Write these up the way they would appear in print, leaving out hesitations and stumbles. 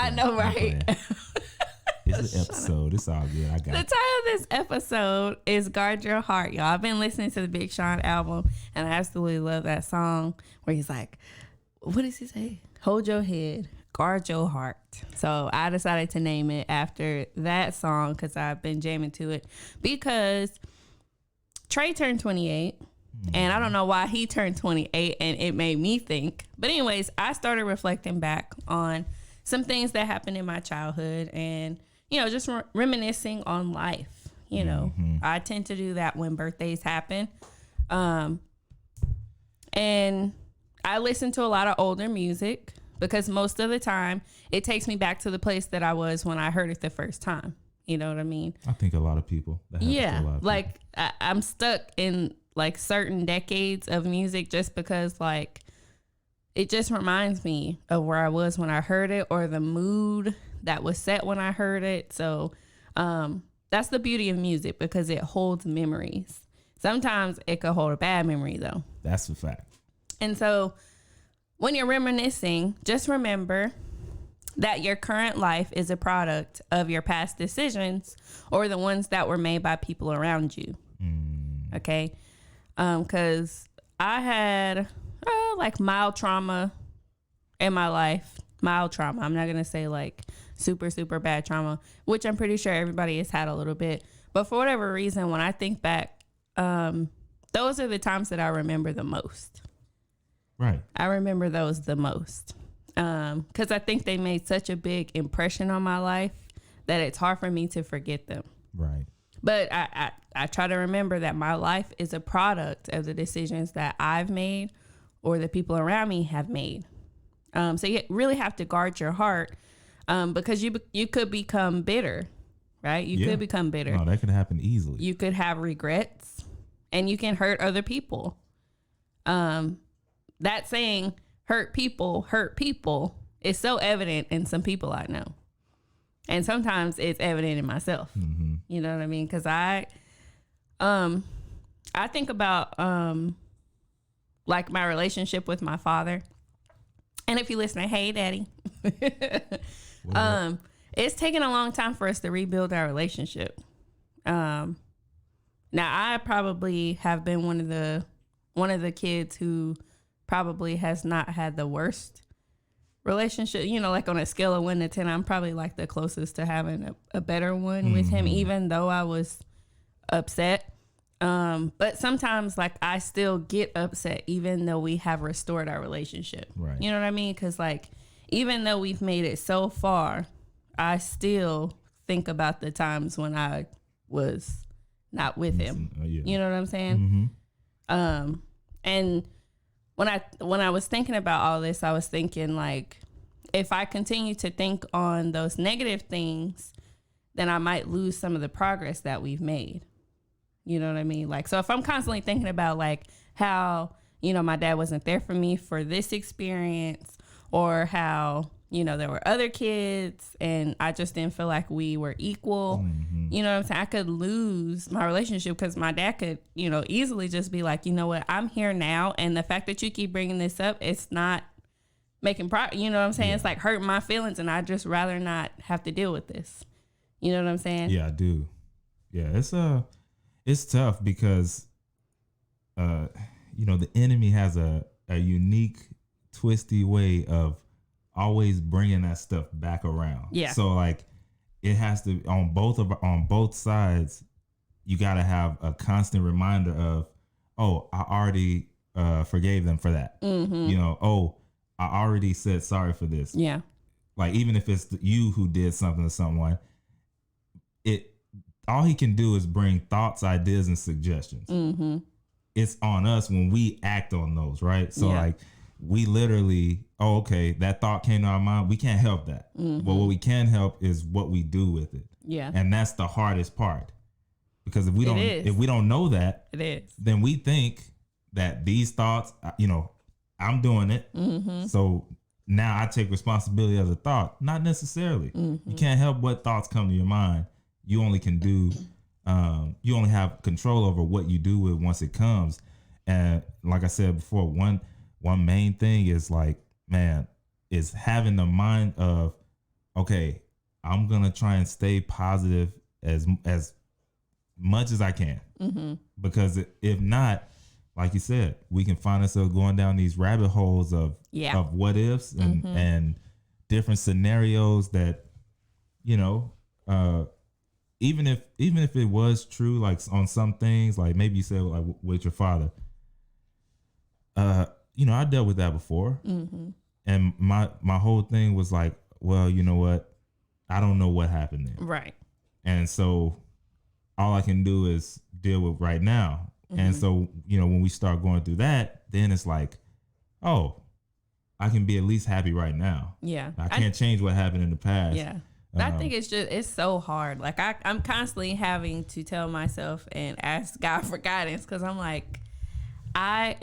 I know, right? It's an episode. It's all good. I got The it. title of this episode is Guard Your Heart, y'all. I've been listening to the Big Sean album, and I absolutely love that song where he's like, what does he say? Hold your head, guard your heart. So I decided to name it after that song because I've been jamming to it because Trey turned 28. And I don't know why he turned 28, and it made me think. But anyways, I started reflecting back on some things that happened in my childhood and, you know, just reminiscing on life. You know, I tend to do that when birthdays happen. And I listen to a lot of older music because most of the time it takes me back to the place that I was when I heard it the first time. You know what I mean? I think a lot of people. Like I'm stuck in like certain decades of music just because like it just reminds me of where I was when I heard it or the mood that was set when I heard it. So that's the beauty of music because it holds memories. Sometimes it could hold a bad memory though. That's a fact. And so when you're reminiscing, just remember that your current life is a product of your past decisions or the ones that were made by people around you. Okay? Because I had like mild trauma in my life. Mild trauma. I'm not going to say like super, super bad trauma, which I'm pretty sure everybody has had a little bit. But for whatever reason, when I think back, those are the times that I remember the most. Right. I remember those the most. Because I think they made such a big impression on my life that it's hard for me to forget them. Right. But I try to remember that my life is a product of the decisions that I've made or the people around me have made. So you really have to guard your heart because you could become bitter, right? You could become bitter. No, that could happen easily. You could have regrets and you can hurt other people. That saying, hurt people is so evident in some people I know. And sometimes it's evident in myself. You know what I mean? Because I think about like my relationship with my father. And if you listen, hey, Daddy, it's taken a long time for us to rebuild our relationship. Now, I probably have been one of the kids who probably has not had the worst relationship, you know, like on a scale of 1 to 10, I'm probably like the closest to having a better one with him, even though I was upset. But sometimes like I still get upset, even though we have restored our relationship. Right. You know what I mean? Cause like, even though we've made it so far, I still think about the times when I was not with him. You know what I'm saying? And when I was thinking about all this, I was thinking like, if I continue to think on those negative things, then I might lose some of the progress that we've made. You know what I mean? Like, so if I'm constantly thinking about like how, you know, my dad wasn't there for me for this experience, or how, you know, there were other kids and I just didn't feel like we were equal. You know what I'm saying? I could lose my relationship because my dad could, you know, easily just be like, you know what, I'm here now. And the fact that you keep bringing this up, it's not making you know what I'm saying? It's like hurting my feelings and I'd just rather not have to deal with this. You know what I'm saying? Yeah, I do. Yeah, it's tough because, you know, the enemy has a unique, twisty way of always bringing that stuff back around. Yeah. So like, it has to on both sides. You got to have a constant reminder of, oh, I already forgave them for that. You know, oh, I already said sorry for this. Yeah. Like even if it's you who did something to someone, all he can do is bring thoughts, ideas, and suggestions. It's on us when we act on those, right? So like we literally, oh, okay, that thought came to our mind. We can't help that. But what we can help is what we do with it. Yeah. And that's the hardest part. Because if we don't know that, then we think that these thoughts, you know, I'm doing it. So now I take responsibility as a thought. Not necessarily. You can't help what thoughts come to your mind. You only can do, you only have control over what you do with once it comes. And like I said before, one main thing is like, man, is having the mind of okay, I'm gonna try and stay positive as much as I can, because if not, like you said, we can find ourselves going down these rabbit holes of what ifs and different scenarios that, you know, even if it was true, like on some things, like maybe you said like with your father, you know, I dealt with that before, and my whole thing was like, well, you know what, I don't know what happened there, right? And so all I can do is deal with right now. And so, you know, when we start going through that, then it's like, oh, I can be at least happy right now. Yeah. I can't change what happened in the past. Yeah. I think it's so hard. Like I'm constantly having to tell myself and ask God for guidance, because I'm like, I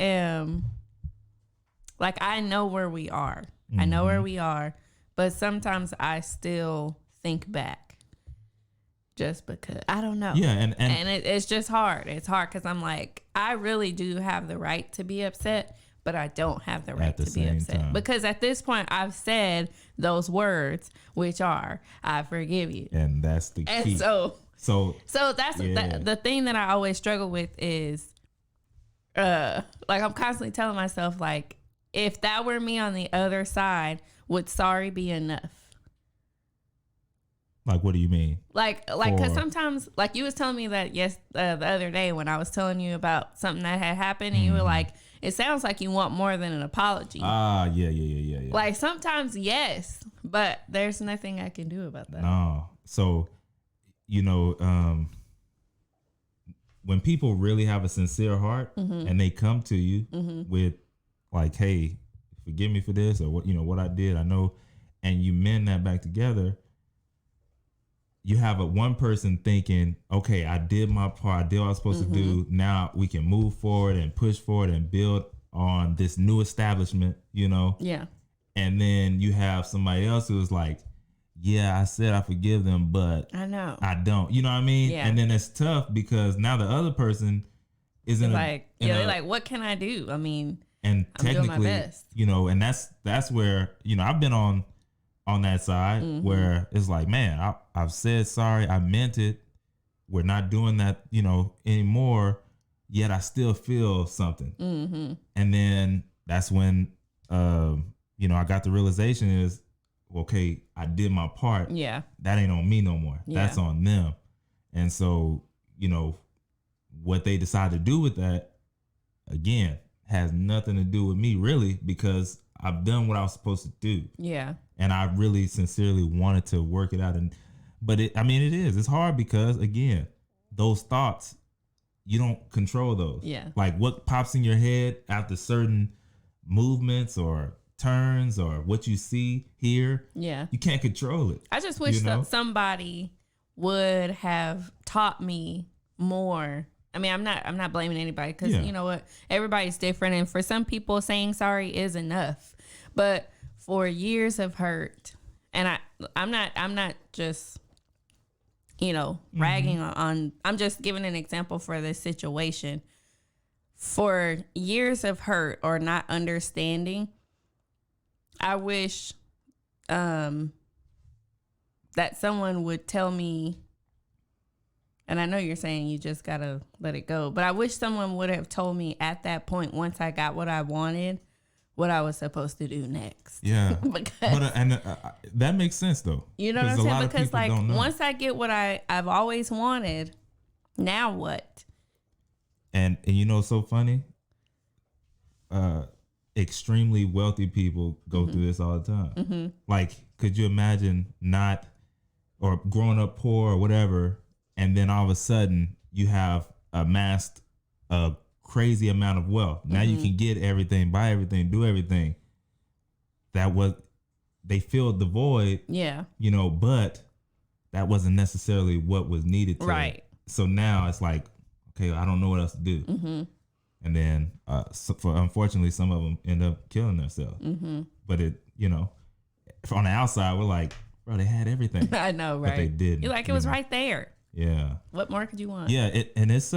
know where we are. I know where we are, but sometimes I still think back. Just because I don't know. Yeah, and it's just hard. It's hard because I'm like, I really do have the right to be upset, but I don't have the right to be upset time. Because at this point I've said those words, which are, I forgive you, and that's the key. And so that's yeah. the thing that I always struggle with is, like I'm constantly telling myself, like, if that were me on the other side, would sorry be enough? Like, what do you mean? Like, because sometimes, like you was telling me that the other day when I was telling you about something that had happened, and you were like, it sounds like you want more than an apology. Yeah. Like sometimes, yes, but there's nothing I can do about that. No. So, you know, when people really have a sincere heart and they come to you with like, hey, forgive me for this, or what, you know, what I did, I know, and you mend that back together. You have one person thinking, okay, I did my part, I did what I was supposed to do. Now we can move forward and push forward and build on this new establishment, you know? Yeah. And then you have somebody else who's like, yeah, I said I forgive them, but I know I don't. You know what I mean? Yeah. And then it's tough because now the other person isn't they're like, what can I do? I mean, and I'm doing technically, my best. You know, and that's where, you know, I've been on that side where it's like, man, I've said sorry, I meant it. We're not doing that, you know, anymore. Yet I still feel something. And then that's when, you know, I got the realization is, okay, I did my part. Yeah. That ain't on me no more. Yeah. That's on them. And so, you know, what they decide to do with that, again, has nothing to do with me really, because I've done what I was supposed to do. Yeah. And I really sincerely wanted to work it out. But it's hard because, again, those thoughts, you don't control those. Yeah. Like what pops in your head after certain movements or turns or what you see here. Yeah. You can't control it. I just wish that somebody would have taught me more. I mean, I'm not blaming anybody, because you know what, everybody's different, and for some people saying sorry is enough. But for years of hurt, and I'm not just, you know, ragging on, I'm just giving an example for this situation. For years of hurt or not understanding, I wish that someone would tell me, and I know you're saying you just gotta let it go, but I wish someone would have told me at that point, once I got what I wanted, what I was supposed to do next. Yeah. And that makes sense though. You know what I'm saying? Because like once I get what I've always wanted, now what? And you know, it's so funny. Extremely wealthy people go through this all the time. Like, could you imagine not, or growing up poor or whatever, and then all of a sudden you have amassed a crazy amount of wealth. Now you can get everything, buy everything, do everything. They filled the void. Yeah. You know, but that wasn't necessarily what was needed to. Right. So now it's like, okay, I don't know what else to do. And then, unfortunately, some of them end up killing themselves. But you know, on the outside, we're like, bro, they had everything. I know, right? But they didn't. You're like, it was right there. Yeah. What more could you want? Yeah, and it's